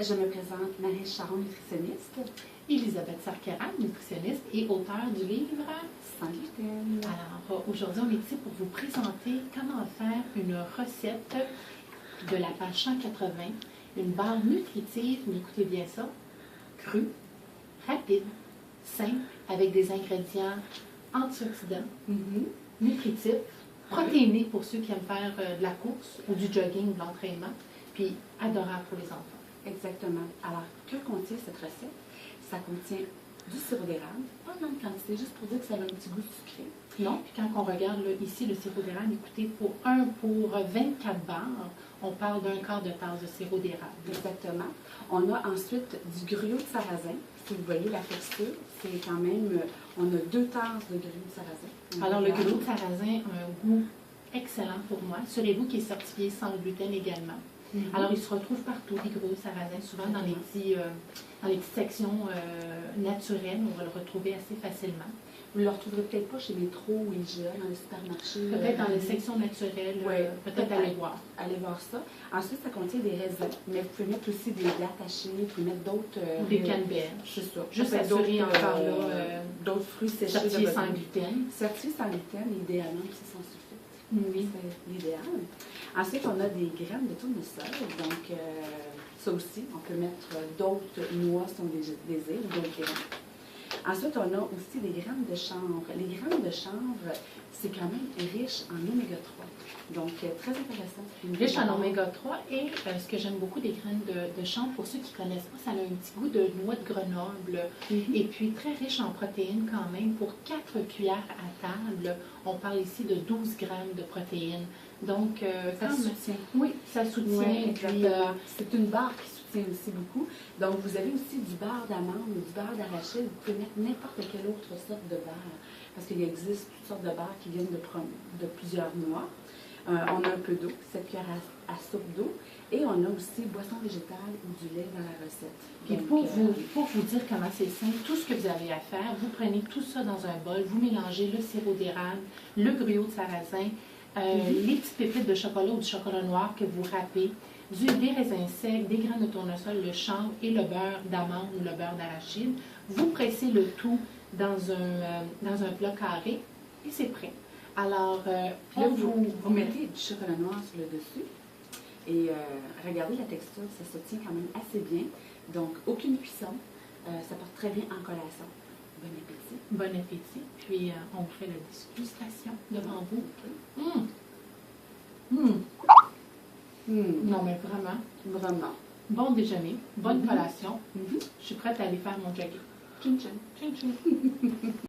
Je me présente Marie Charon, nutritionniste. Elisabeth Sarkeran, nutritionniste et auteure du livre Sans gluten. Alors, aujourd'hui, on est ici pour vous présenter comment faire une recette de la page 180, une barre nutritive, mais écoutez bien ça, crue, rapide, simple, avec des ingrédients antioxydants, nutritifs, protéinés pour ceux qui aiment faire de la course ou du jogging ou de l'entraînement, puis adorable pour les enfants. Exactement. Alors, que contient cette recette? Ça contient du sirop d'érable, pas de grande quantité, juste pour dire que ça a un petit goût sucré. Non, puis quand on regarde là, ici le sirop d'érable, écoutez, pour 24 barres, on parle d'un quart de tasse de sirop d'érable. Exactement. On a ensuite du gruau de sarrasin. Si vous voyez la texture, c'est quand même, on a 2 tasses de gruau de sarrasin. Alors, le gruau de sarrasin a un goût excellent pour moi. Assurez-vous qu'il est certifié sans gluten également. Alors, il se retrouve partout, les gruaux de sarrasin, souvent dans les petites sections naturelles, on va le retrouver assez facilement. Vous ne le retrouverez peut-être pas chez Métro ou IGA, dans les supermarchés. Peut-être dans les sections naturelles, peut-être aller voir. Allez voir ça. Ensuite, ça contient des raisins, mais vous pouvez mettre aussi des blés attachés, vous pouvez mettre d'autres... des canneberges. C'est ça. Juste assurer encore d'autres fruits séchés. Certifiés sans gluten. Certifiés sans gluten, idéalement aussi sans sulfite. Oui. C'est l'idéal. Ensuite, on a des graines de tournesol. Donc, ça aussi, on peut mettre d'autres noix si on désire ou d'autres graines. Ensuite, on a aussi des graines de chanvre. Les graines de chanvre, c'est quand même riche en oméga 3. Donc, très intéressant. Riche en oméga 3 et ce que j'aime beaucoup des graines de chanvre, pour ceux qui ne connaissent pas, ça a un petit goût de noix de Grenoble. Et puis, très riche en protéines quand même. Pour 4 cuillères à table, on parle ici de 12 grammes de protéines. Donc, ça soutient. Oui, ça soutient. Ouais, puis, c'est une barre qui soutient aussi beaucoup. Donc, vous avez aussi du beurre d'amande ou du beurre d'arachide. Vous pouvez mettre n'importe quelle autre sorte de beurre. Parce qu'il existe toutes sortes de beurres qui viennent de plusieurs noix. On a un peu d'eau, 7 cuillères à soupe d'eau. Et on a aussi boisson végétale ou du lait dans la recette. Puis pour vous dire comment c'est simple, tout ce que vous avez à faire, vous prenez tout ça dans un bol, vous mélangez le sirop d'érable, le gruau de sarrasin, les petites pépites de chocolat ou du chocolat noir que vous râpez, des raisins secs, des graines de tournesol, le chanvre et le beurre d'amande ou le beurre d'arachide. Vous pressez le tout dans un plat carré et c'est prêt. Alors, là, vous mettez du chocolat noir sur le dessus et regardez la texture, ça se tient quand même assez bien. Donc, aucune cuisson, ça porte très bien en collation. Bon appétit. Bon appétit. Puis, on vous fait la dégustation devant vous. Non, mais vraiment. Vraiment. Bon déjeuner, bonne collation. Je suis prête à aller faire mon jogging. Chin chin. Chin chin.